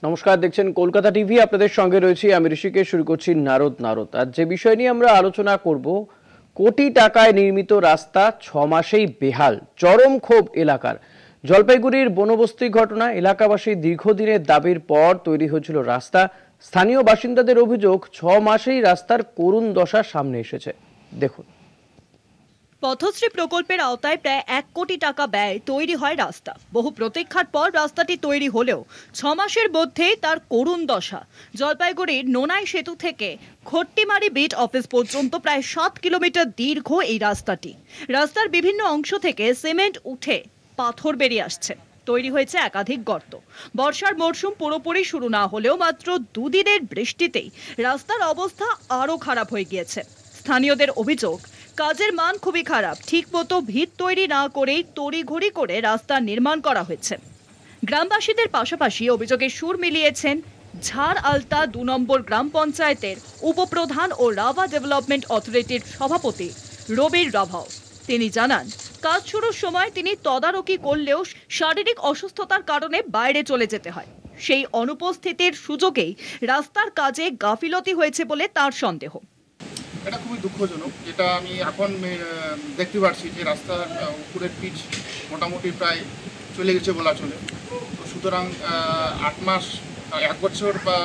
নমস্কার, দেখছেন কলকাতা টিভি। আপনাদের সঙ্গে রয়েছি আমি ঋষিকেশ। শুরু করছি নারদ। আর যে বিষয় নিয়ে আমরা আলোচনা করব, কোটি টাকায় নির্মিত রাস্তা 6 মাসেই বেহাল, চরম ক্ষোভ এলাকার। জলপাইগুড়ির বনবস্তি ঘটনা, এলাকাবাসীর দীর্ঘদিনের দাবির পর তৈরি হয়েছিল রাস্তা। স্থানীয় বাসিন্দাদের অভিযোগ, 6 মাসেই রাস্তার করুণ দশা সামনে এসেছে। দেখুন। পথশ্রী প্রকল্পের আওতায় প্রায় 1 কোটি টাকা ব্যয় তৈরি হয় রাস্তা। বহু প্রতীক্ষার পর রাস্তাটি তৈরি হলেও 6 মাসের মধ্যেই তার করুণ দশা। জলপাইগুড়ির নোনাই সেতু থেকে খট্টিমারি বিট অফিস পর্যন্ত প্রায় 7 কিলোমিটার দীর্ঘ এই রাস্তাটি। রাস্তার বিভিন্ন অংশ থেকে সিমেন্ট উঠে পাথর বেরিয়ে আসছে, তৈরি হয়েছে একাধিক গর্ত। বর্ষার মরশুম পুরোপুরি শুরু না হলেও মাত্র দুদিনের বৃষ্টিতেই রাস্তার অবস্থা আরও খারাপ হয়ে গিয়েছে। স্থানীয়দের অভিযোগ, কাজের মান খুবই খারাপ, ঠিকমতো ভিত তৈরি না করেই তড়িঘড়ি করে রাস্তা নির্মাণ করা হয়েছে। গ্রামবাসীদের পাশাপাশি অভিযোগের সুর মিলিয়েছেন ঝাড় আলতা 2 নম্বর গ্রাম পঞ্চায়েতের উপপ্রধান ও রাভা ডেভেলপমেন্ট অথরিটির সভাপতি রবির রাভাও। তিনি জানান, কাজ শুরুর সময় তিনি তদারকি করলেও শারীরিক অসুস্থতার কারণে বাইরে চলে যেতে হয়। সেই অনুপস্থিতির সুযোগেই রাস্তার কাজে গাফিলতি হয়েছে বলে তার সন্দেহ। এটা খুবই দুঃখজনক, যেটা আমি এখন দেখতে পাচ্ছি যে রাস্তার উপরের পিচ মোটামুটি প্রায় চলে গেছে বলা চলে। তো সুতরাং 8 মাস 1 বছর বা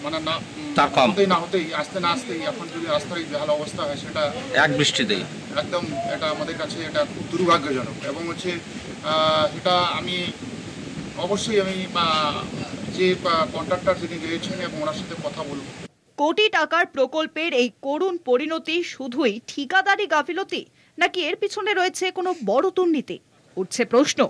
মানে না হতেই আসতে না আসতেই এখন যদি রাস্তার বেহাল অবস্থা হয়, সেটা এক বৃষ্টিতেই একদম এটা আমাদের কাছে এটা খুব দুর্ভাগ্যজনক। এবং হচ্ছে এটা আমি অবশ্যই যে কন্ট্রাক্টর যিনি রয়েছেন এবং ওনার সাথে কথা বলবো। কোটি টাকার প্রকল্পের এই করুণ পরিণতি শুধুই ঠিকাদারি গাফিলতি, নাকি এর পিছনে রয়েছে কোনো বড় দুর্নীতি? উঠছে প্রশ্ন,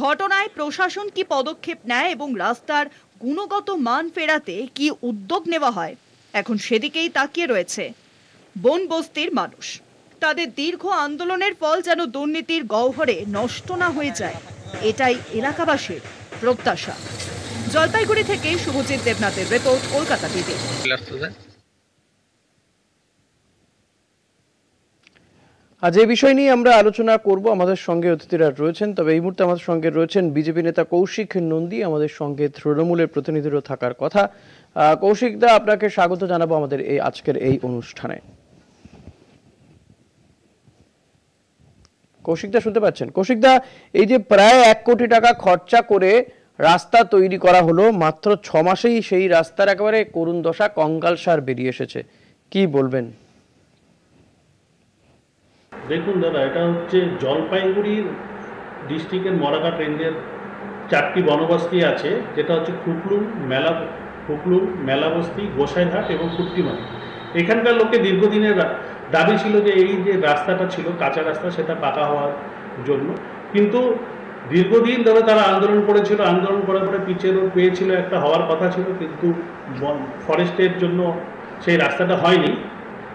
ঘটনায় প্রশাসন কি পদক্ষেপ নেয় এবং রাস্তার গুণগত মান ফেরাতে কি উদ্যোগ নেওয়া হয়? এখন সেদিকেই তাকিয়ে রয়েছে বনবস্তির মানুষ। তাদের দীর্ঘ আন্দোলনের ফল যেন দুর্নীতির গহ্বরে নষ্ট না হয়ে যায়, এটাই এলাকাবাসীর প্রত্যাশা। জলপাইগুড়ি থেকে শুভজিৎ দেবনাথের রিপোর্ট, কলকাতা টিভি। আজ এই বিষয় নিয়ে আমরা আলোচনা করব। আমাদের সঙ্গে অতিথিরা রয়েছেন, তবে এই মুহূর্তে আমাদের সঙ্গে রয়েছেন বিজেপি নেতা কৌশিক নন্দী। আমাদের সঙ্গে তৃণমূলের প্রতিনিধিরও থাকার কথা। কৌশিক দা, আপনাকে স্বাগত জানাবো আমাদের এই আজকের এই অনুষ্ঠানে। কৌশিক দা, শুনতে পাচ্ছেন? কৌশিক দা, এই যে প্রায় 1 কোটি টাকা খরচা করে রাস্তা তৈরি করা হলো, মাত্র 6 মাসেই সেই রাস্তার একেবারে করুণ দশা, কঙ্কালসার বেরিয়ে এসেছে, কি বলবেন? দেখুন দাদা, এটা হচ্ছে জলপাইগুড়ির ডিস্ট্রিক্টের মরাঘাট রেঞ্জের 4টি বনবস্তি আছে, যেটা হচ্ছে খুকলুং, মেলাবস্তি, গোসাইরহাট এবং কুট্টিমারি। এখানকার লোকে দীর্ঘদিনের দাবি ছিল যে এই যে রাস্তাটা ছিল কাঁচা রাস্তা, সেটা পাকা হওয়ার জন্য। কিন্তু দীর্ঘদিন ধরে তারা আন্দোলন করেছিল। আন্দোলন করার পরে পিচের রোড পেয়েছিল, একটা হওয়ার কথা ছিল, কিন্তু ফরেস্টের জন্য সেই রাস্তাটা হয়নি।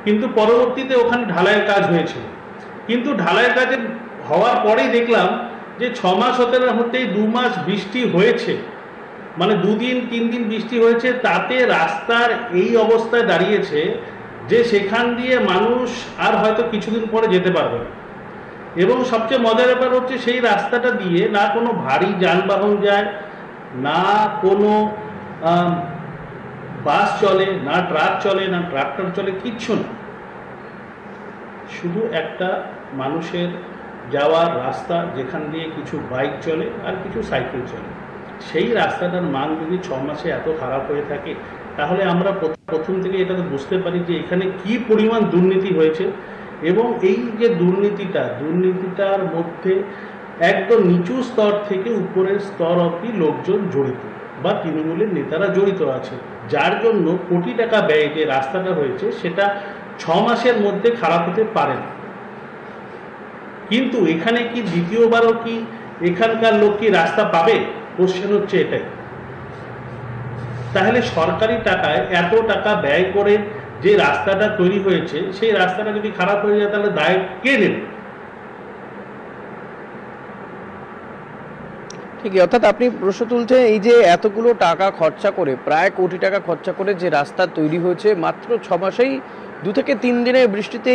কিন্তু পরবর্তীতে ওখানে ঢালাইয়ের কাজ হয়েছিল। কিন্তু ঢালাইয়ের কাজে হওয়ার পরেই দেখলাম যে 6 মাস হতেই 2 মাস বৃষ্টি হয়েছে, মানে 2 দিন 3 দিন বৃষ্টি হয়েছে, তাতে রাস্তার এই অবস্থায় দাঁড়িয়েছে যে সেখান দিয়ে মানুষ আর হয়তো কিছুদিন পরে যেতে পারবে না। এবং সবচেয়ে মজার ব্যাপার হচ্ছে, সেই রাস্তাটা দিয়ে না কোনো ভারী যানবাহন যায়, না কোনো বাস চলে, না ট্রাক চলে, না ট্রাক্টর চলে, কিচ্ছু না। শুধু একটা মানুষের যাওয়ার রাস্তা, যেখান দিয়ে কিছু বাইক চলে আর কিছু সাইকেল চলে। সেই রাস্তাটার মান যদি 6 মাসে এত খারাপ হয়ে থাকে, তাহলে আমরা প্রথম থেকে এটা বুঝতে পারি যে এখানে কি পরিমাণ দুর্নীতি হয়েছে। এবং এই যে দুর্নীতিটার মধ্যে একদম নিচু স্তর থেকে উপরের স্তর অবধি লোকজন জড়িত, বা তৃণমূলের নেতারা জড়িত আছে, যার জন্য কোটি টাকা ব্যয়ে যে রাস্তাটা হয়েছে সেটা 6 মাসের মধ্যে খারাপ হতে পারে না। কিন্তু এখানে কি দ্বিতীয়বারও কি এখানকার লোক কি রাস্তা পাবে? কোশ্চেন হচ্ছে এটাই। তাহলে সরকারি টাকায় এত টাকা ব্যয় করে যে রাস্তাটা তৈরি হয়েছে, সেই রাস্তাটা যদি খারাপ হয়ে যায়, তাহলে দায় কে নেবে? ঠিকই, অর্থাৎ আপনি প্রশ্ন তুলছেন, এই যে এতগুলো টাকা খরচা করে, প্রায় কোটি টাকা খরচা করে যে রাস্তা তৈরি হয়েছে, মাত্র 6 মাসেই থেকে 3 দিনের বৃষ্টিতে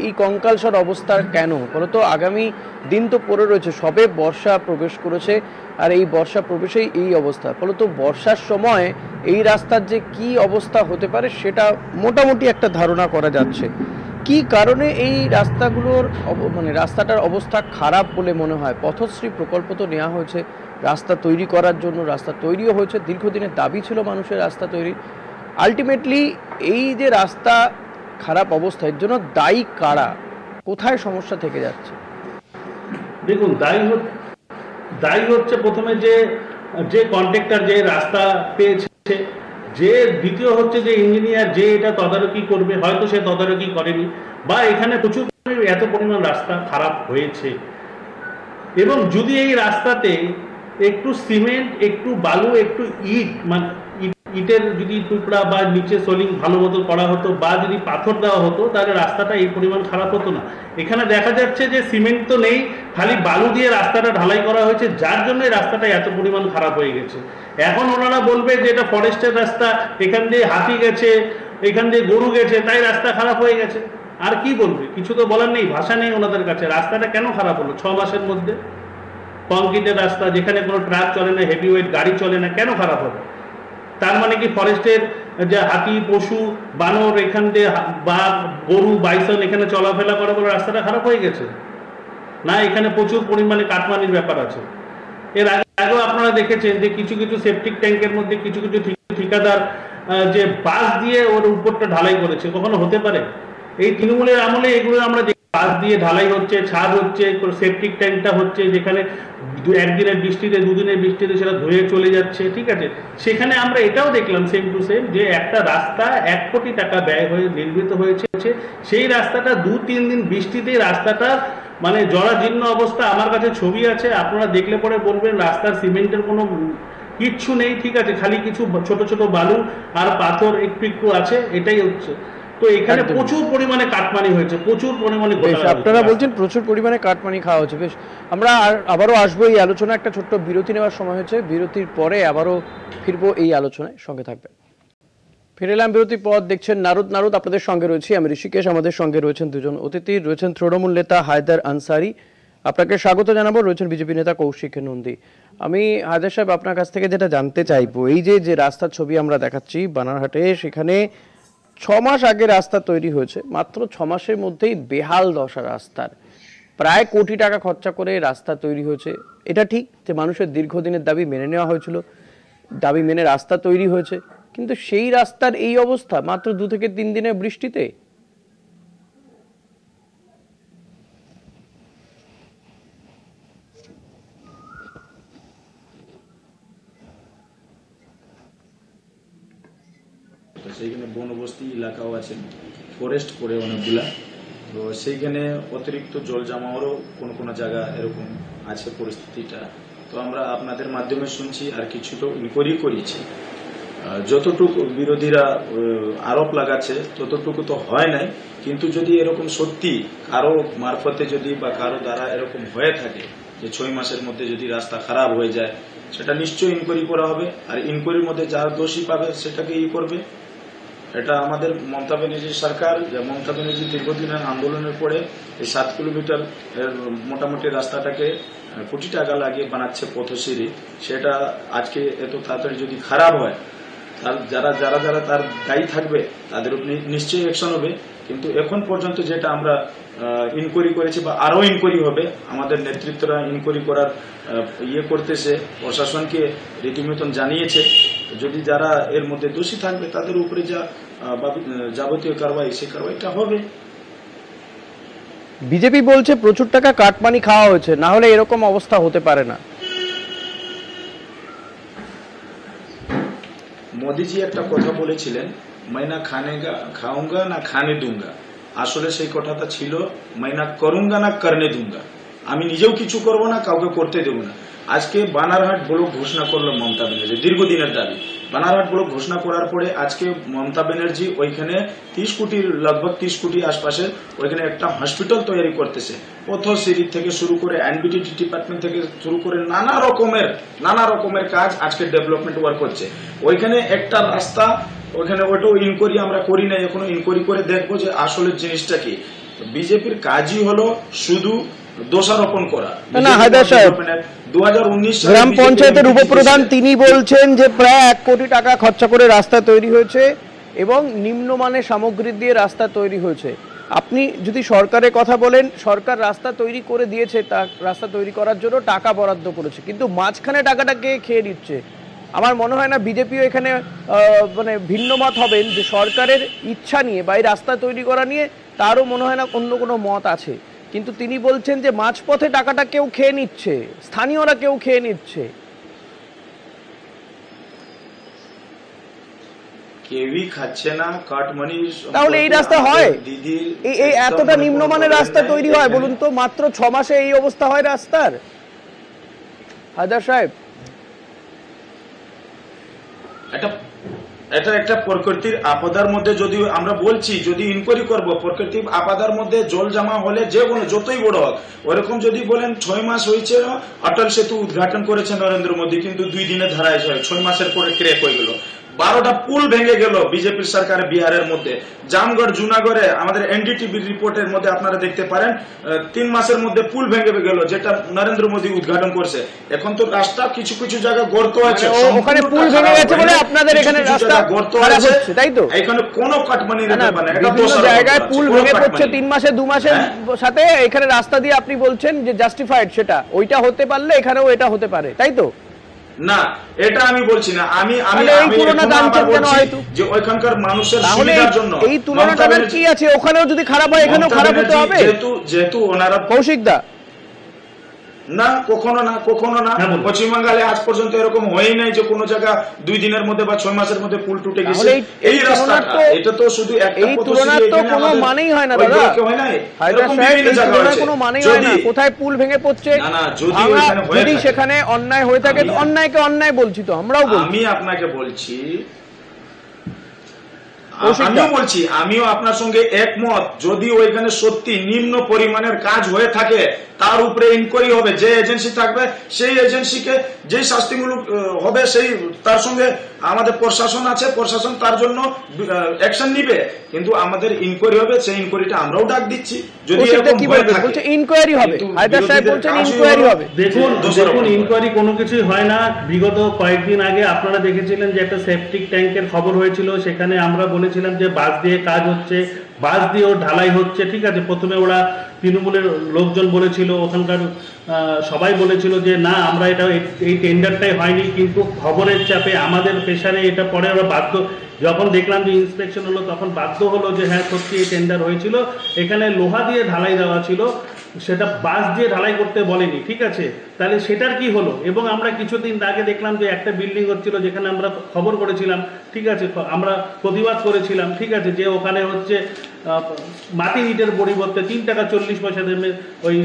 এই কঙ্কালসার অবস্থা কেন? ফলত আগামী দিন তো পড়ে রয়েছে, সবে বর্ষা প্রবেশ করেছে, আর এই বর্ষা প্রবেশেই এই অবস্থা। ফলত বর্ষার সময় এই রাস্তার যে কি অবস্থা হতে পারে সেটা মোটামুটি একটা ধারণা করা যাচ্ছে। কি কারণে এই রাস্তাগুলোর মানে রাস্তাটার অবস্থা খারাপ বলে মনে হয়? পথশ্রী প্রকল্প তো নেওয়া হয়েছে রাস্তা তৈরি করার জন্য, রাস্তা তৈরিও হয়েছে, দীর্ঘদিনের দাবি ছিল মানুষের রাস্তা তৈরি। আলটিমেটলি এই যে রাস্তা খারাপ অবস্থা, এর জন্য দায়ী কারা? কোথায় সমস্যা থেকে যাচ্ছে? দেখুন, দায়ী হচ্ছে প্রথমে যে কন্ট্রাক্টর যে রাস্তা পেয়েছে, যে দ্বিতীয় হচ্ছে যে ইঞ্জিনিয়ার যে এটা তদারকি করবে, হয়তো সে তদারকি করেনি, বা এখানে প্রচুর এত পরিমাণ রাস্তা খারাপ হয়েছে। এবং যদি এই রাস্তাতে একটু সিমেন্ট, একটু বালু, একটু ইট, মানে ইটের যদি টুকরা বা নিচে সোলিং ভালো মতো করা হতো, বা যদি পাথর দেওয়া হতো, তাহলে রাস্তাটা এই পরিমাণ খারাপ হতো না। এখানে দেখা যাচ্ছে যে সিমেন্ট তো নেই, খালি বালু দিয়ে রাস্তাটা ঢালাই করা হয়েছে, যার জন্য এই রাস্তাটা এত পরিমাণ খারাপ হয়ে গেছে। এখন ওনারা বলবে যে এটা ফরেস্টের রাস্তা, এখান দিয়ে হাতি গেছে, এখান দিয়ে গরু গেছে, তাই রাস্তা খারাপ হয়ে গেছে। আর কি বলবে? কিছু তো বলার নেই, ভাষা নেই ওনাদের কাছে। রাস্তাটা কেন খারাপ হলো 6 মাসের মধ্যে? কংক্রিটের রাস্তা, যেখানে কোনো ট্রাক চলে না, হেভি ওয়েট গাড়ি চলে না, কেন খারাপ হবে? তার মানে কি ফরেস্টের যে হাতি, পশু, বানর, এখান দিয়ে বাঘ, গরু, বাইসন এখানে চলাফেরা করে বলে রাস্তাটা খারাপ হয়ে গেছে? না, এখানে প্রচুর পরিমাণে কাটমানির ব্যাপার আছে। এর আগেও আপনারা দেখেছেন যে কিছু কিছু সেপটিক ট্যাঙ্কের মধ্যে কিছু কিছু ঠিকাদার যে বাঁশ দিয়ে ওর উপরটা ঢালাই করেছে। কখনো হতে পারে? এই তৃণমূলের আমলে এগুলো আমরা বাঁশ দিয়ে ঢালাই হচ্ছে, ছাদ হচ্ছে, সেপটিক ট্যাঙ্কটা হচ্ছে, যেখানে একদিনের বৃষ্টিতে, দুদিনের বৃষ্টিতে সেটা ধুয়ে চলে যাচ্ছে, ঠিক আছে। সেখানে আমরা এটাও দেখলাম সেম টু সেম, যে একটা রাস্তা 1 কোটি টাকা ব্যয় হয়ে নির্মিত হয়েছে, সেই রাস্তাটা 2-3 দিন বৃষ্টিতেই রাস্তাটা মানে জরাজীর্ণ অবস্থা। আমার কাছে ছবি আছে, আপনারা দেখলে পরে বলবেন রাস্তার সিমেন্টের কোনো কিচ্ছু নেই, ঠিক আছে, খালি কিছু ছোট ছোট বালু আর পাথর একটু একটু আছে, এটাই হচ্ছে। তো এখানে প্রচুর পরিমাণে কাটমানি হয়েছে, প্রচুর পরিমাণে। আপনারা বলছেন প্রচুর পরিমাণে কাটমানি খাওয়া হচ্ছে। বেশ, আমরা আবারও আসবো এই আলোচনা। একটা ছোট্ট বিরতি নেওয়ার সময় হয়েছে, বিরতির পরে আবারও ফিরবো এই আলোচনায়, সঙ্গে থাকবেন। ফিরে এলাম বিরতির পর, দেখছেন নারদ। আপনাদের সঙ্গে রয়েছি আমি ঋষিকেশ, আমাদের সঙ্গে রয়েছেন দুজন অতিথি, রয়েছেন তৃণমূল নেতা হায়দার আনসারি, আপনাকে স্বাগত জানাবো, রয়েছেন বিজেপি নেতা কৌশিক নন্দী। আমি হায়দার সাহেব আপনার কাছ থেকে যেটা জানতে চাইবো, এই যে রাস্তার ছবি আমরা দেখাচ্ছি বানারহাটে, সেখানে 6 মাস আগে রাস্তা তৈরি হয়েছে, মাত্র 6 মাসের মধ্যেই বেহাল দশা রাস্তার। প্রায় কোটি টাকা খরচা করে রাস্তা তৈরি হয়েছে। এটা ঠিক যে মানুষের দীর্ঘদিনের দাবি মেনে নেওয়া হয়েছিল, দাবি মেনে রাস্তা তৈরি হয়েছে, কিন্তু সেই রাস্তার এই অবস্থা মাত্র 2 থেকে 3 দিনের বৃষ্টিতে। সেইখানে বনবস্তি এলাকাও আছে, ফরেস্ট করে অনেকগুলা, তো সেইখানে অতিরিক্ত জল জমাওয়ারও কোনো জায়গা এরকম আছে পরিস্থিতিটা। তো আমরা আপনাদের মাধ্যমে শুনছি, আর কিছু তো ইনকোয়ারি করেছি। যতটুকু বিরোধীরা আরোপ লাগাচ্ছে ততটুকু তো হয় নাই, কিন্তু যদি এরকম সত্যি কারো মারফতে যদি বা কারো দ্বারা এরকম হয়ে থাকে যে 6 মাসের মধ্যে যদি রাস্তা খারাপ হয়ে যায়, সেটা নিশ্চয়ই ইনকোয়ারি করা হবে, আর ইনকোয়ারির মধ্যে যারা দোষী পাবে সেটাকে করবে। এটা আমাদের মমতা ব্যানার্জির সরকার, মমতা ব্যানার্জি দীর্ঘদিনের আন্দোলনের পরে এই 7 কিলোমিটার মোটামুটি রাস্তাটাকে কোটি টাকা লাগিয়ে বানাচ্ছে পথশ্রী, সেটা আজকে এত তাড়াতাড়ি যদি খারাপ হয়, যারা যারা যারা তার দায়ী থাকবে তাদের উপর নিশ্চয়ই অ্যাকশন হবে। কিন্তু এখন পর্যন্ত যেটা আমরা ইনকোয়ারি করেছি বা আরো ইনকোয়ারি হবে, আমাদের নেতৃত্বরা ইনকোয়ারি করার করতেছে, প্রশাসনকে রীতিমতন জানিয়েছে, যদি যারা এর মধ্যে দোষী থাকবে তাদের উপরে যা যাবতীয় কারবাই, সেই কারবাইটা হবে। বিজেপি বলছে প্রচুর টাকা কাটমানি খাওয়া হয়েছে, না হলে এরকম অবস্থা হতে পারে না। মোদিজি একটা কথা বলেছিলেন, মাইনা খাউঙ্গা না খানে দুঙ্গা। আসলে সেই কথাটা ছিল মাইনা করুঙ্গা না করনে দুঙ্গা। আমি নিজেও কিছু করব না, কাউকে করতে দেব না। আজকে বানারহাট ব্লক ঘোষণা করলো মমতা ব্যানার্জি, দীর্ঘদিনের দাবি। বানারহাট ব্লক ঘোষণা করার পরে আজকে মমতা ব্যানার্জি ওইখানে 30 কোটির লগভগ 30 কোটি আশপাশে ওইখানে একটা হসপিটাল তৈরি করতেছে। পথশ্রী থেকে শুরু করে এনবিটি ডিপার্টমেন্ট থেকে শুরু করে নানা রকমের কাজ আজকে ডেভেলপমেন্ট ওয়ার্ক হচ্ছে। ওইখানে একটা রাস্তা ওখানে ওটাও ইনকোয়ারি আমরা করি না, এখনো ইনকোয়ারি করে দেখবো যে আসলে জিনিসটা কি। বিজেপির কাজই হলো শুধু দোষারোপণ করা। না হায়দার সাহেব, 2019 গ্রাম পঞ্চায়েতের উপপ্রধান তিনি বলছেন যে প্রায় 1 কোটি টাকা খরচা করে রাস্তা তৈরি হয়েছে এবং নিম্নমানের সামগ্রী দিয়ে রাস্তা তৈরি হয়েছে। আপনি যদি সরকারের কথা বলেন, সরকার রাস্তা তৈরি করে দিয়েছে, তা রাস্তা তৈরি করার জন্য টাকা বরাদ্দ করেছে, কিন্তু মাঝখানে টাকাটা কে খেয়ে নিচ্ছে? আমার মনে হয় না বিজেপিও এখানে মানে ভিন্ন মত হবেন যে সরকারের ইচ্ছা নিয়ে বা এই রাস্তা তৈরি করা নিয়ে তারও মনে হয় না অন্য কোনো মত আছে, কিন্তু তিনি বলছেন যে মাঝপথে টাকাটা কেউ খেয়ে নিচ্ছে, স্থানীয়রা কেউ খেয়ে নিচ্ছে। কেউই খাচ্ছে না, কাটমানি। তাহলে এই রাস্তা হয়? এই এতটা নিম্নমানের রাস্তা তৈরি হয় বলুন তো? মাত্র 6 মাসে এই অবস্থা হয় রাস্তার? হায়দার সাহেব, এটা একটা প্রকৃতির আপদার মধ্যে, যদি আমরা বলছি যদি ইনকোয়ারি করব প্রকৃতির আপদার মধ্যে জল জমা হলে যে কোনো যতই বড় হোক, ওরকম যদি বলেন 6 মাস হয়েছে অটল সেতু উদ্ঘাটন করেছে নরেন্দ্র মোদী, কিন্তু 2 দিনে ধারায় 6 মাসের পরে ক্র্যাক হয়ে গেল। 12টা পুল ভেঙে গেল বিজেপির সরকার বিহারের মধ্যে। জামগড় জুনাগড়ে আমাদের এনডিটিভি রিপোর্টের মধ্যে আপনারা দেখতে পারেন 3 মাসের মধ্যে পুল ভেঙে গেল, যেটা নরেন্দ্র মোদী উদ্ঘাটন করছে। এখন তো রাস্তা কিছু কিছু জায়গা গর্ত আছে, ওখানে পুল ভেঙে গেছে বলে আপনাদের এখানে রাস্তা গর্ত খারাপ আছে, হচ্ছে, তাই তো? এখানে কোনো কাটমানি না, বিভিন্ন জায়গায় পুল ভেঙে পড়ছে 3 মাসে 2 মাসের সাথে, এখানে রাস্তা দিয়ে আপনি বলছেন যে জাস্টিফাইড, সেটা ওইটা হতে পারলে এখানেও এটা হতে পারে, তাই তো? না, এটা আমি বলছি না। আমি যে ওইখানকার মানুষের সুবিধার জন্য এই তুলনাটা কি আছে? ওখানেও যদি খারাপ হয় এখানেও খারাপ হতে হবে, যেহেতু ওনারা কৌশিক দা। না, কখনো না, কখনো না। পশ্চিমবাংলায় আজ পর্যন্ত এরকম হয়ই নাই যে কোনো জায়গা 2 দিনের মধ্যে বা 6 মাসের মধ্যে পুল টুটে গেছে। এই রাস্তাটা, এটা তো শুধু একটা এই তুলনার তো কোনো মানেই হয় না দাদা। হায়দার সাহেব, এই তুলনার কোনো মানেই হয় না। কোথায় পুল ভেঙে পড়ছে, যদি সেখানে অন্যায় হয়ে থাকে তো অন্যায়কে অন্যায় বলছি, তো আমরাও বলছি। আমি আপনাকে বলছি, আমিও আপনার সঙ্গে একমত। যদি ওইখানে সত্যি নিম্ন পরিমাণের কাজ হয়ে থাকে তার উপরে ইনকোয়ারি হবে, যে এজেন্সি থাকবে সেই এজেন্সিকে যে শাস্তিমূলক হবে সেই তার সঙ্গে আমাদের প্রশাসন আছে, প্রশাসন তার জন্য অ্যাকশন নিবে, কিন্তু আমাদের ইনকোয়ারি হবে। সেই ইনকোয়ারিটা আমরাও ডাক দিচ্ছি। যদি এরকম হয়ে থাকে বলছে ইনকোয়ারি হবে, হায়দার সাহেব বলছেন ইনকোয়ারি হবে। দেখুন ইনকোয়ারি কোনো কিছুই হয় না। বিগত কয়েকদিন আগে আপনারা দেখেছিলেন যে একটা সেপটিক ট্যাঙ্কের খবর হয়েছিল, সেখানে আমরা বলেছিলাম যে বাস দিয়ে কাজ হচ্ছে, বাস দিয়েও ঢালাই হচ্ছে, ঠিক আছে। প্রথমে ওরা তৃণমূলের লোকজন বলেছিল, ওখানকার সবাই বলেছিল যে না আমরা এটা এই টেন্ডারটাই হয়নি, কিন্তু খবরের চাপে আমাদের প্রেশারে এটা পরে ওরা বাধ্য, যখন দেখলাম যে ইন্সপেকশন হলো তখন বাধ্য হলো যে হ্যাঁ সত্যি এই টেন্ডার হয়েছিল। এখানে লোহা দিয়ে ঢালাই দেওয়া ছিল, সেটা বাস দিয়ে ঢালাই করতে বলেনি, ঠিক আছে। তাহলে সেটার কি হলো? এবং আমরা কিছুদিন আগে দেখলাম যে একটা বিল্ডিং হচ্ছিল, যেখানে আমরা খবর করেছিলাম, ঠিক আছে, আমরা প্রতিবাদ করেছিলাম, ঠিক আছে, যে ওখানে হচ্ছে মাটির ইটের পরিবর্তে 3 টাকা 40 পয়সা দেবে ওই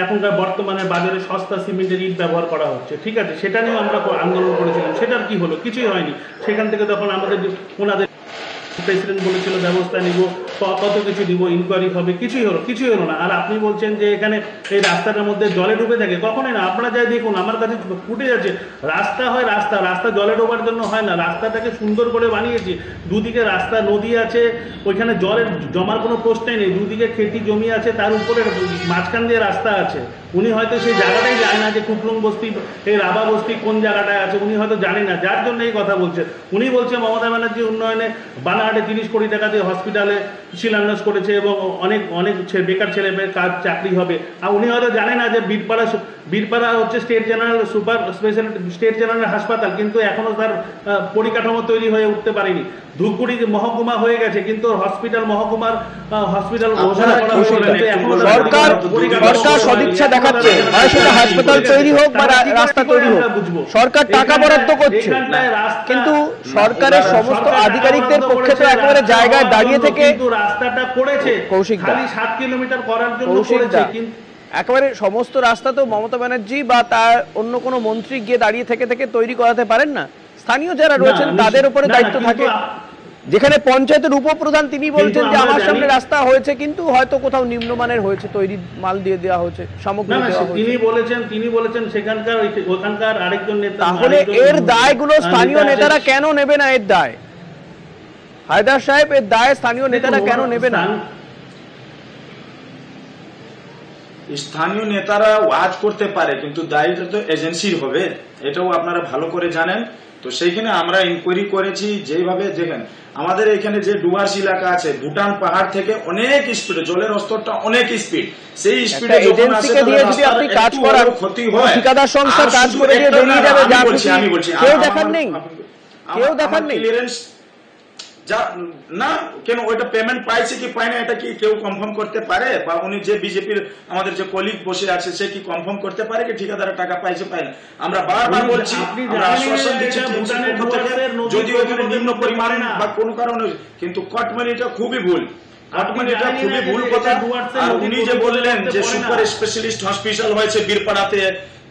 এখনকার বর্তমানে বাজারে সস্তা সিমেন্টের ইট ব্যবহার করা হচ্ছে, ঠিক আছে। সেটা নিয়ে আমরা আন্দোলন করেছিলাম, সেটার কি হলো? কিছুই হয়নি। সেখান থেকে তখন আমাদের ওনাদের প্রেসিডেন্ট বলেছিল ব্যবস্থা নিব, কত কিছু দিব, ইনকোয়ারি হবে, কিছুই হলো না। আর আপনি বলছেন যে এখানে এই রাস্তাটার মধ্যে জলে ডুবে থাকে, কখনোই না। আপনারা যাই দেখুন, আমার কাছে ফুটে যাচ্ছে। রাস্তা হয় রাস্তা জলে ডোবার জন্য হয় না। রাস্তাটাকে সুন্দর করে বানিয়েছি, দুদিকে রাস্তা, নদী আছে, ওইখানে জলের জমার কোনো প্রশ্নই নেই। দুদিকে খেতি জমি আছে, তার উপরে মাঝখান দিয়ে রাস্তা আছে। উনি হয়তো সেই জায়গাটাই জানে না যে কুকলুং বস্তি, এই রাবা বস্তি কোন জায়গাটায় আছে, উনি হয়তো জানে না, যার জন্য এই কথা বলছে। উনি বলছে মমতা ব্যানার্জি উন্নয়নে বানাহাটে 30 কোটি টাকা দিয়ে হসপিটালে শিলান্যাস করেছে এবং অনেক বেকার ছেলে মেয়ের কাজ চাকরি হবে। আর উনি হয়তো জানে না যে বীরপাড়া হচ্ছে state general super speciality state general হাসপাতাল, কিন্তু এখনও তার পরিকাঠামো তৈরি হয়ে উঠতে পারেনি। ধূপগুড়ি মহকুমা হয়ে গেছে, কিন্তু হসপিটাল মহকুমার হসপিটাল ঘোষণা করা হয়েছে। সরকার সদিচ্ছা দেখাচ্ছে, সেটা হাসপাতাল তৈরি হোক বা রাস্তা তৈরি হোক, সরকার টাকা বরাদ্দ করছে, কিন্তু সরকারের সমস্ত আধিকারিকদের পক্ষে তো একেবারে জায়গায় দাঁড়িয়ে থেকে রাস্তাটা করেছে, খালি 7 কিলোমিটার করার জন্য করেছে। একেবারে সমস্ত রাস্তা তো মমতা ব্যানার্জি বা তার অন্য কোনো মন্ত্রী গিয়ে দাঁড়িয়ে থেকে তৈরি করাতে পারেন না। স্থানীয় যারা রয়েছেন তাদের উপরে দায়িত্ব থাকে। যেখানে পঞ্চায়েতের উপপ্রধান তিনি বলছেন যে আমার সামনে রাস্তা হয়েছে, কিন্তু হয়তো কোথাও নিম্নমানের হয়েছে, তৈরি মাল দিয়ে দেওয়া হয়েছে, সামগ্রী দেওয়া হয়েছে। তিনি বলেছেন ওখানকার আরেকজন নেতা। তাহলে এর দায়গুলো স্থানীয় নেতারা কেন নেবে না? এর দায় হায়দার সাহেব, এর দায় স্থানীয় নেতারা কেন নেবে না? স্থানীয় নেতারা ওয়াজ করতে পারে, কিন্তু দায়িত্ব তো এজেন্সির হবে, এটাও আপনারা ভালো করে জানেন। তো সেইখানে আমরা ইনকোয়ারি করেছি, যেভাবে দেখেন আমাদের এখানে যে ডুয়ার্স এলাকা আছে, ভুটান পাহাড় থেকে অনেক স্পিডে জলের স্তরটা অনেক স্পিড, সেই স্পিডে যখন আসে যদি আপনি কাজ করার ক্ষতি হয়, ঠিকাদার সংস্থা কাজ করে দিয়ে বেরিয়ে যাবে, আমি বলছি কেউ দেখার নেই, কেউ দেখার নেই না কেন? ওইটা পেমেন্ট পাইছে কি পায় না এটা কি কেউ কনফার্ম করতে পারে? বা উনি যে বিজেপির আমাদের যে কলিগ বসে আছে সে কি কনফার্ম করতে পারে কি ঠিকাদারের টাকা পাইছে পায় না? আমরা বারবার বলছি, আমরা আশ্বাসন দিচ্ছি যদি ওখানে নিম্ন পরিমাণ বা কোনো কারণে, কিন্তু কটমানিটা খুবই ভুল, কটমানিটা খুবই ভুল কথা। আর উনি যে বললেন যে সুপার স্পেশালিস্ট হসপিটাল হয়েছে বীরপাড়াতে,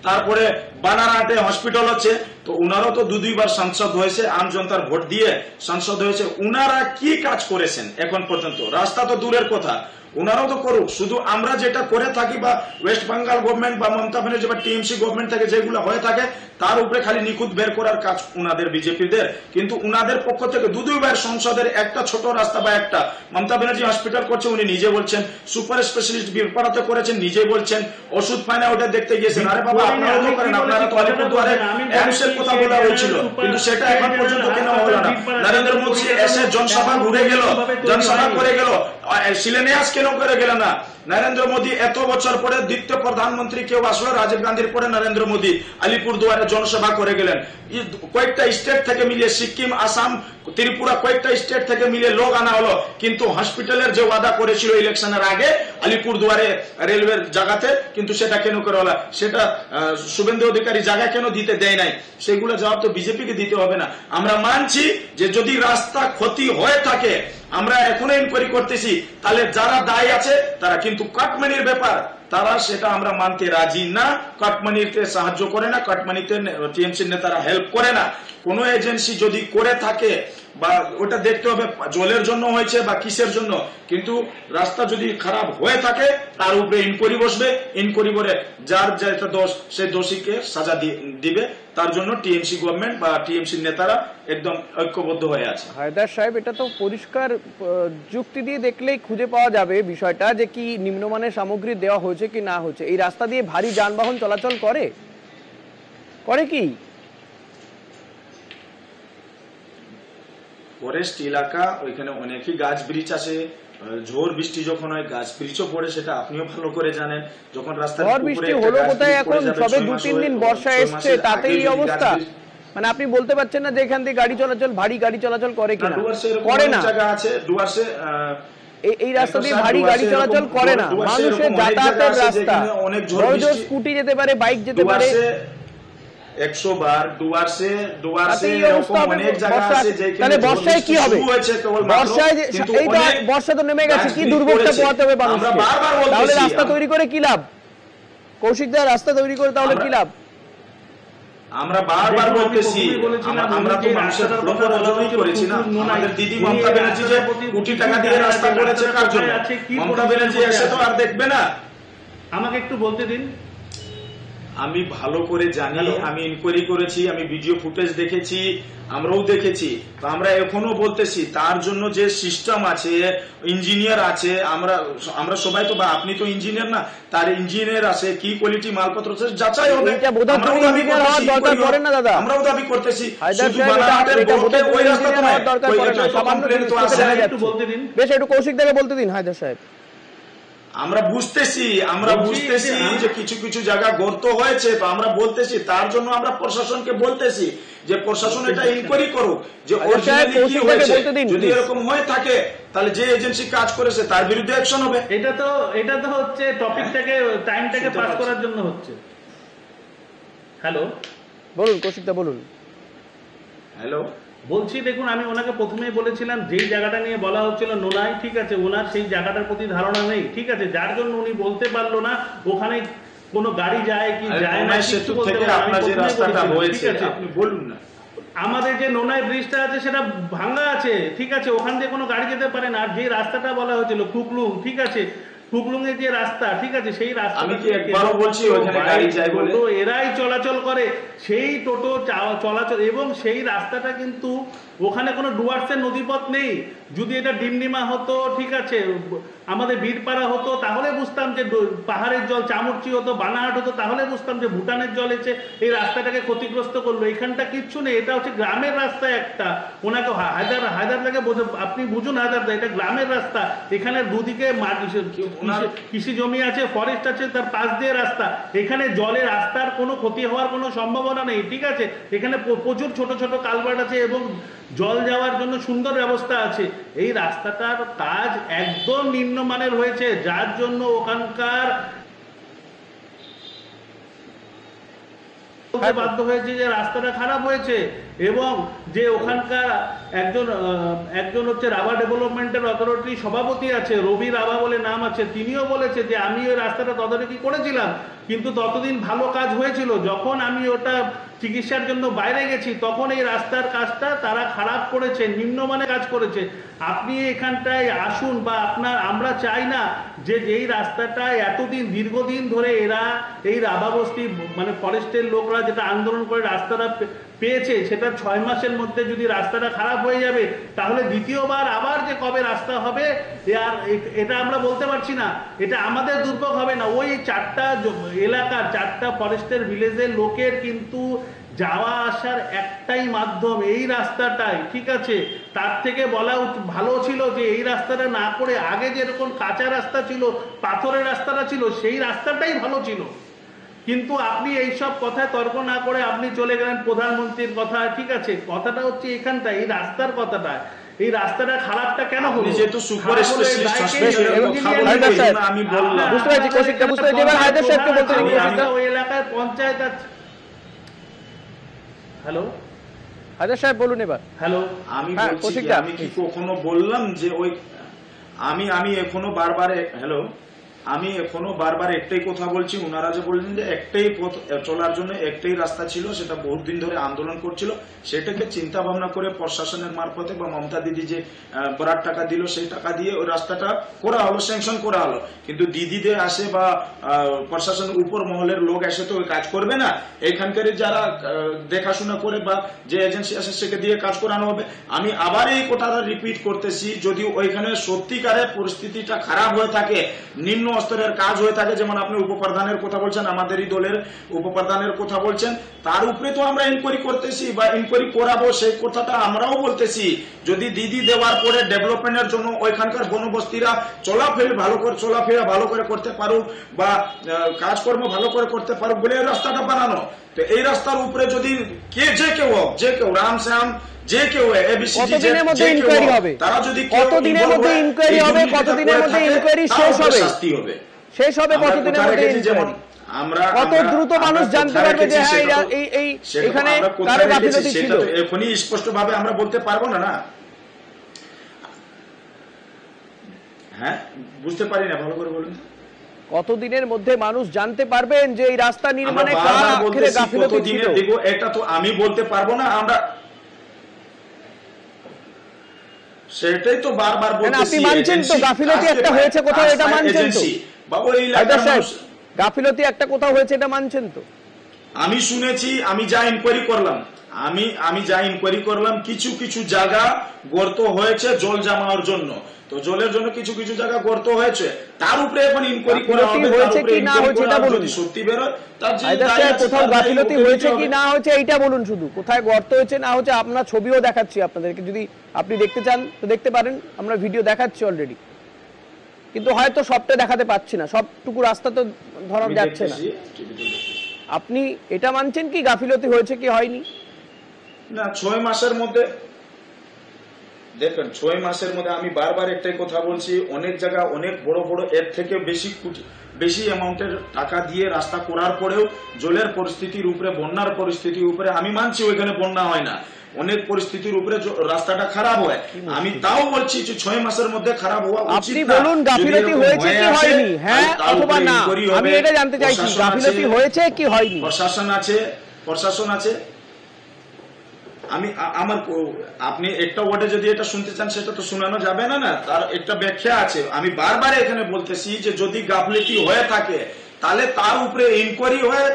তারপরে বানারহাটে হসপিটাল হচ্ছে, তো উনারও তো দুইবার সাংসদ হয়েছে, আম জনতার ভোট দিয়ে সাংসদ হয়েছে, উনারা কি কাজ করেছেন এখন পর্যন্ত? রাস্তা তো দূরের কথা, উনারাও তো করুক। শুধু আমরা যেটা করে থাকি বা ওয়েস্ট বেঙ্গল গভর্নমেন্ট বা মমতা ব্যানার্জি বা টিএমসি গভর্নমেন্ট থেকে যেগুলো হয়ে থাকে তার উপরে খালি নিখুঁত বের করার কাজ উনাদের বিজেপিদের, কিন্তু উনাদের পক্ষ থেকে দুইবার সংসদের একটা ছোট রাস্তা বা একটা মমতা ব্যানার্জি হসপিটাল করছে, উনি নিজে বলছেন, সুপার স্পেশালিস্ট বীরপাড়াতে করেছেন, নিজে বলছেন, ওষুধ পায় না ওটা দেখতে গিয়েছেন। আরে বাবা, আপনারা তো করেন, আপনারা তো আলিপুরদুয়ারে এমসের কথা বলা হয়েছিল, কিন্তু সেটা এখন পর্যন্ত কেন হলো না? নরেন্দ্র মোদী এসে জনসভা ঘুরে গেল, জনসভা করে গেল, শিলান্যাস কেন করে গেল না? নরেন্দ্র মোদী এত বছর পরে দ্বিতীয় প্রধানমন্ত্রী কেউ আসলো, রাজীব গান্ধীর পরে নরেন্দ্র মোদী আলিপুরদুয়ারে জনসভা করে গেলেন। কয়েকটা স্টেট থেকে মিলিয়ে সিকিম, আসাম, ত্রিপুরা কয়েকটা স্টেট থেকে মিলিয়ে লোক আনা হলো, কিন্তু হসপিটালের যে ওয়াদা করেছিল ইলেকশনের আগে আলিপুরদুয়ারে রেলওয়ের জায়গাতে, কিন্তু সেটা কেন করে হলো? সেটা শুভেন্দু অধিকারী জায়গা কেন দিতে দেয় নাই? সেগুলো জবাব তো বিজেপিকে দিতে হবে না। আমরা মানছি যে যদি রাস্তা ক্ষতি হয়ে থাকে, আমরা এখনো ইনকোয়ারি করতেছি, তাহলে যারা দায়ী আছে তারা, কিন্তু কাটমানির ব্যাপার তারা সেটা আমরা মানতে রাজি না। কাটমানিতে সাহায্য করে না, কাটমানিতে টিএমসি নেতারা হেল্প করে না। কোন এজেন্সি যদি করে থাকে বা ওটা দেখতে হবে জলের জন্য হয়েছে বা কিসের জন্য, কিন্তু রাস্তা যদি খারাপ হয়ে থাকে তার উপরে ইনকোয়ারি বসবে, ইনকোয়ারি করে যার যেটা দোষ সেই দোষীকে সাজা দিবে। তার জন্য টিএমসি গভর্নমেন্ট বা টিএমসি নেতারা একদম ঐক্যবদ্ধ হয়ে আছে। হায়দার সাহেব, এটা তো পরিষ্কার যুক্তি দিয়ে দেখলেই খুঁজে পাওয়া যাবে বিষয়টা যে কি নিম্নমানের সামগ্রী দেওয়া হয়েছে কি না হয়েছে। এই রাস্তা দিয়ে ভারী যানবাহন চলাচল করে কি? ফরেস্ট এলাকা, ওইখানে অনেকই গাছ ব্রিজ আছে, ঝড় বৃষ্টি যখন হয় গাছ ব্রিজও পড়ে, সেটা আপনিও ভালো করে জানেন। যখন রাস্তা ঝড় বৃষ্টি হলো কোথায়, এখন সবে 2-3 দিন বর্ষা এসছে, তাতেই এই অবস্থা। মানে আপনি বলতে পারছেন না যে এখান থেকে গাড়ি চলাচল, ভারী গাড়ি চলাচল করে কিনা? করে না। জায়গা আছে ডুয়ার্সে, এই রাস্তা দিয়ে ভারী গাড়ি চলাচল করে না, মানুষের যাতায়াতের রাস্তা, বড় জোর স্কুটি যেতে পারে, বাইক যেতে পারে 100 বার। ডুয়ার্সে এরকম অনেক জায়গা আছে যেখানে বর্ষায় কি হবে? বর্ষায় এই তো বর্ষা তো নেমে গেছে, কি দুর্ভোগটা পোহাতে হবে মানুষকে? তাহলে রাস্তা তৈরি করে কি লাভ? কৌশিক দা, রাস্তা তৈরি করে তাহলে কি লাভ? আমরা বারবার বলতেছি, আমরা তো মানুষের ভোটের অজন্যই করেছি না। আমাদের দিদি মমতা ব্যানার্জি যে কোটি টাকা দিয়ে রাস্তা করেছে কার জন্য? মমতা ব্যানার্জি এসে তো আর দেখবে না। আমাকে একটু বলতে দিন। আমি ভালো করে জানি, আমি ইনকোয়ারি করেছি, আমি ভিডিও ফুটেজ দেখেছি, আমরাও দেখেছি। তো আমরা এখনো বলতেছি তার জন্য যে সিস্টেম আছে, ইঞ্জিনিয়ার আছে, আমরা সবাই তো, বা আপনি তো ইঞ্জিনিয়ার না, তার ইঞ্জিনিয়ার আছে, কি কোয়ালিটি মালপত্র আছে যাচাই হবে। আমরাও দাবি করতেছি, শুধু বানারহাটের বোর্ডে ওই রাস্তা তো নয়, কমপ্লেন তো আছে। বেশ, একটু কৌশিক দাকে বলতে দিন হায়দার সাহেব। আমরা বুঝতেছি যে কিছু কিছু জায়গা গর্ত হয়েছে, তো আমরা বলতেছি, তার জন্য আমরা প্রশাসনকে বলতেছি যে প্রশাসন এটা ইনকোয়ারি করুক যে অরিজিনালি কি হয়েছে। যদি এরকম হয়ে থাকে তাহলে যে এজেন্সি কাজ করেছে তার বিরুদ্ধে অ্যাকশন হবে। এটা তো হচ্ছে টপিকটাকে, টাইমটাকে পাস করার জন্য হচ্ছে। হ্যালো, বলুন কৌশিক দা, বলুন। হ্যালো, বলছি, দেখুন, আমি ওনাকে প্রথমেই বলেছিলাম যেই জায়গাটা নিয়ে বলা হচ্ছিল নোনাই, ঠিক আছে, ওনার সেই জায়গাটার প্রতি ধারণা নেই, ঠিক আছে, যার জন্য উনি বলতে পারলো না ওখানে কোনো গাড়ি যায় কি যায় না, সেতু থেকে আপনার যে রাস্তাটা হয়েছে আপনি বলুন না। আমাদের যে নোনাই ব্রিজটা আছে সেটা ভাঙা আছে, ঠিক আছে, ওখান দিয়ে কোনো গাড়ি যেতে পারে না। আর যে রাস্তাটা বলা হয়েছিল খুকলুং, ঠিক আছে, খুকলুঙের যে রাস্তা, ঠিক আছে, সেই রাস্তা আমি কি একবারও বলছি ওখানে গাড়ি যায় বলে? তো এরাই চলাচল করে, সেই টোটো চলাচল, এবং সেই রাস্তাটা কিন্তু ওখানে কোনো ডুয়ার্সের নদীপথ নেই। যদি এটা ডিমডিমা হতো, ঠিক আছে, আমাদের বীরপাড়া হতো, তাহলে বুঝতাম যে পাহাড়ের জল, চামুরচি হতো, বানাহাট হতো, তাহলে বুঝতাম যে ভুটানের জল এসে এই রাস্তাটাকে ক্ষতিগ্রস্ত করলো। এখানটা কিচ্ছু নেই, এটা হচ্ছে গ্রামের রাস্তা একটা। ওনাকে হায়দারদাকে আপনি বুঝুন, হায়দারদা এটা গ্রামের রাস্তা। এখানে দুদিকে কৃষি জমি আছে, ফরেস্ট আছে, তার পাশ দিয়ে রাস্তা। এখানে জলের রাস্তার কোনো ক্ষতি হওয়ার কোনো সম্ভাবনা নেই, ঠিক আছে। এখানে প্রচুর ছোট ছোট কালভার্ট আছে এবং জল যাওয়ার জন্য সুন্দর ব্যবস্থা আছে। এই রাস্তাটার কাজ একদম নিম্নমানের হয়েছে, যার জন্য ওখানকার বাধ্য হয়েছে যে রাস্তাটা খারাপ হয়েছে। এবং যে ওখানকার একজন হচ্ছে রাভা ডেভেলপমেন্টের অথরিটির সভাপতি আছে, রবি রাভা বলে নাম আছে, তিনিও বলেছে যে আমি ওই রাস্তাটা তদারকি করেছিলাম, কিন্তু ততদিন ভালো কাজ হয়েছিল। যখন আমি ওটা চিকিৎসার জন্য বাইরে গেছি তখন এই রাস্তার কাজটা তারা খারাপ করেছে, নিম্নমানে কাজ করেছে। আপনি এখানটায় আসুন, বা আমরা চাই না যে এই রাস্তাটায় এতদিন দীর্ঘদিন ধরে এরা এই রাভা বস্তি মানে ফরেস্টের লোকরা যেটা আন্দোলন করে রাস্তাটা পেয়েছে, সেটা 6 মাসের মধ্যে যদি রাস্তাটা খারাপ হয়ে যাবে তাহলে দ্বিতীয়বার আবার যে কবে রাস্তা হবে আর এটা আমরা বলতে পারছি না। এটা আমাদের দুর্ভোগ হবে না, ওই 4টা এলাকার 4টা ফরেস্টের ভিলেজের লোকের কিন্তু যাওয়া আসার একটাই মাধ্যম এই রাস্তাটাই, ঠিক আছে। তার থেকে বলা ভালো ছিল যে এই রাস্তাটা না করে আগে যেরকম কাঁচা রাস্তা ছিল, পাথরের রাস্তাটা ছিল, সেই রাস্তাটাই ভালো ছিল। কিন্তু আপনি এইসব কথায় তর্ক না করে আপনি চলে গেলেন প্রধানমন্ত্রীর কথা, ঠিক আছে। কথাটা হচ্ছে এখানটা এই রাস্তার কথাটা, এই রাস্তাটা খারাপটা কেন হলো? যেহেতু সুপার স্পেশালিস্ট আমি বললাম, বুঝতে পারছি কৌশিকটা, বুঝতে পারছি। এবার হায়দার সাহেবকে বলতে দিন। ওই এলাকায় পঞ্চায়েত আছে। হ্যালো হায়দার সাহেব বলুন এবার। হ্যালো, আমি বলছি আমি কি কখনো বললাম যে ওই আমি এখনো বারবার হ্যালো আমি এখনো বারবার একটাই কথা বলছি। ওনারা যে বললেন যে একটাই পথ চলার জন্য একটাই রাস্তা ছিল, সেটা বহুত দিন ধরে আন্দোলন করছিল, সেটাকে চিন্তা ভাবনা করে প্রশাসনের মারফতে বা মমতা দিদি যে বরাদ্দ টাকা দিল সেই টাকা দিয়ে ওই রাস্তাটা করা হলো, স্যাংশন করা হলো। কিন্তু দিদিদের আসে বা প্রশাসনের উপর মহলের লোক এসে তো ওই কাজ করবে না। এখানকার যারা দেখাশোনা করে বা যে এজেন্সি আসে সেকে দিয়ে কাজ করানো হবে। আমি আবার এই কথাটা রিপিট করতেছি, যদি ওইখানে সত্যিকারের পরিস্থিতিটা খারাপ হয়ে থাকে, নিম্ন স্তরের কাজ হয়ে থাকে, যেমন আপনি উপপ্রধানের কথা বলছেন, আমাদেরই দলের উপপ্রধানের কথা বলছেন, তার উপরে তো আমরা ইনকোয়ারি করতেছি বা ইনকোয়ারি করাবো, সেই কথাটা আমরাও বলতেছি। যদি দিদি দেওয়ার পরে ডেভেলপমেন্টের জন্য ওইখানকার বনবস্তিরা চলাফেরা ভালো করে করতে পারুক বা কাজকর্ম ভালো করে করতে পারুক বলে রাস্তাটা বানানো। তো এই রাস্তার উপরে যদি যে কেউ রাম শ্যাম যে কেউ কতদিনের মধ্যে ইনকোয়ারি হবে, তারা যদি কতদিনের মধ্যে ইনকোয়ারি হবে, কতদিনের মধ্যে ইনকোয়ারি শেষ হবে, শেষ হবে কতদিনের মধ্যে ইনকোয়ারি? কত দ্রুত মানুষ জানতে পারবে যে হ্যাঁ এই এখানে কারো গাফিলতি ছিল? এখনই স্পষ্ট ভাবে আমরা বলতে পারবো না। হ্যাঁ, বুঝতে পারি না, ভালো করে বলুন। কতদিনের মধ্যে মানুষ জানতে পারবেন যে এই রাস্তা নির্মাণে কার আখেরে গাফিলতি ছিল? দেখো, এটা তো আমি বলতে পারবো না, আমরা সেটাই তো বারবার বলতেছি। আপনি মানছেন তো গাফিলতি একটা হয়েছে কোথাও, এটা মানছেন তো? বাবু এই এলাকার মানুষ গাফিলতি একটা কোথাও হয়েছে, এটা মানছেন তো? আমি শুনেছি, আমি যা ইনকোয়ারি করলাম কিছু কিছু জায়গা গর্ত হয়েছে জল জমানোর জন্য। তো জলের জন্য কিছু কিছু জায়গা গর্ত হয়েছে, তার উপরে এখন ইনকোয়ারি করা হবে। হয়েছে কি না হয়েছে এটা বলুন। সত্যি বেরোয় তার যে কোথাও গাফিলতি হয়েছে কি না হয়েছে এইটা বলুন শুধু। কোথায় গর্ত হয়েছে না হয়েছে আপনার ছবিও দেখাচ্ছি আপনাদেরকে, যদি আপনি দেখতে চান তো দেখতে পারেন, আমরা ভিডিও দেখাচ্ছি অলরেডি। কিন্তু হয়তো সবটা দেখাতে পাচ্ছি না, সবটুকু রাস্তা তো ধরা যাচ্ছে না। আপনি এটা মানছেন কি গাফিলতি হয়েছে কি হয়নি? না, 6 মাসের মধ্যে দেখেন, 6 মাসের মধ্যে আমি বারবার একটাই কথা বলছি, অনেক জায়গা অনেক বড় বড় এর থেকে বেশি অ্যামাউন্টের টাকা দিয়ে রাস্তা করার পরেও জলের পরিস্থিতির উপরে, বন্যার পরিস্থিতির উপরে, আমি মানছি ওইখানে বন্যা হয় না, অনেক পরিস্থিতির উপরে রাস্তাটা খারাপ হয়। আমি তাও বলছি যে 6 মাসের মধ্যে খারাপ হওয়া উচিত। আপনি বলুন গাফিলতি হয়েছে কি হয়নি, হ্যাঁ অথবা না। আমি এটা জানতে চাইছি, গাফিলতি হয়েছে কি হয়নি? প্রশাসন আছে। আপনি একটা ওয়ার্ডে যদি এটা শুনতে চান সেটা তো শোনানো যাবে না, তার একটা ব্যাখ্যা আছে। আমি বারবার এখানে বলতেছি যে যদি গাফিলতি হয়ে থাকে তাহলে তার উপরে ইনকোয়ারি হয়ে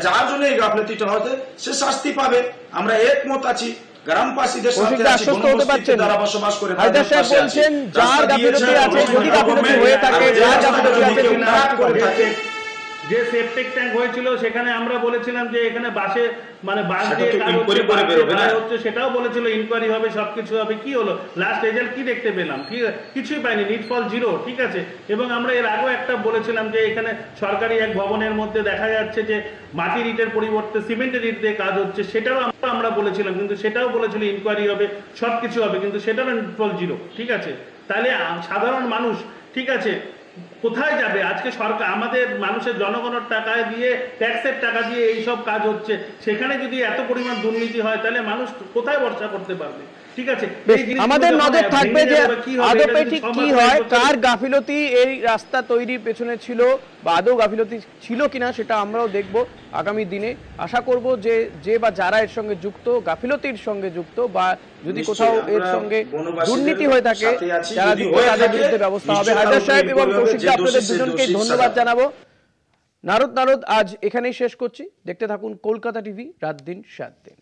যার জন্য এই গাফিলতিটা হতে সে শাস্তি পাবে। আমরা একমত আছি, গ্রামবাসীদের সাথে কৌশিকদা আছি, আশ্বস্ত হতে পারছেন? যারা বসবাস করে হায়দার সাহেব বলছেন যার গাফিলতি আছে, যদি গাফিলতি হয়ে থাকে, যার গাফিলতি আছে তিনি শনাক্ত করে থাকে। যে সেপটিক ট্যাঙ্ক হয়েছিল সেখানে আমরা বলেছিলাম যে এখানে বাসে মানে বাস দিয়ে সেটা তো কাজ হচ্ছে, inquiry করে বাস দিয়ে বেরোবে না? কাজ হচ্ছে, সেটাও বলেছিল ইনকোয়ারি হবে, সবকিছু হবে। কি হলো লাস্ট রেজাল্ট কি দেখতে পেলাম? ঠিক আছে, কিছুই পাইনি, নিটফল 0। ঠিক আছে, এবং আমরা এর আগেও একটা বলেছিলাম যে এখানে সরকারি এক ভবনের মধ্যে দেখা যাচ্ছে যে মাটির ইটের পরিবর্তে সিমেন্টের ইট দিয়ে কাজ হচ্ছে, সেটাও আমরা বলেছিলাম, কিন্তু সেটাও বলেছিল ইনকোয়ারি হবে, সবকিছু হবে, কিন্তু সেটারও নিটফল 0। ঠিক আছে, তাহলে সাধারণ মানুষ ঠিক আছে কোথায় যাবে? আজকে সরকার আমাদের মানুষের জনগণের টাকা দিয়ে, ট্যাক্সের টাকা দিয়ে এই সব কাজ হচ্ছে, সেখানে যদি এত পরিমাণ দুর্নীতি হয় তাহলে মানুষ কোথায় ভরসা করতে পারবে? ঠিক আছে, বেশ, এই জিনিসগুলো আমাদের যখন নজর থাকবে ভেঙে যে যাবে বা কি হবে, আদপে এটা যদি ঠিক ছ কি মাস হয়, এক বছর- কার গাফিলতি এই রাস্তা তৈরির পেছনে ছিল বা আদৌ গাফিলতি ছিল কিনা সেটা আমরাও দেখব আগামী দিনে। আশা করব যে বা যারা এর সঙ্গে যুক্ত, গাফিলতির সঙ্গে যুক্ত, বা যদি কোথাও এর সঙ্গে দুর্নীতি হয়ে থাকে, যারা যুক্ত তাদের বিরুদ্ধে ব্যবস্থা হবে। হায়দার সাহেব এবং কৌশিকদা, আপনাদের দুজনকেই ধন্যবাদ জানাবো। নারদ আজ এখানেই শেষ করছি। দেখতে থাকুন কলকাতা টিভি, রাত দিন 7 দিন।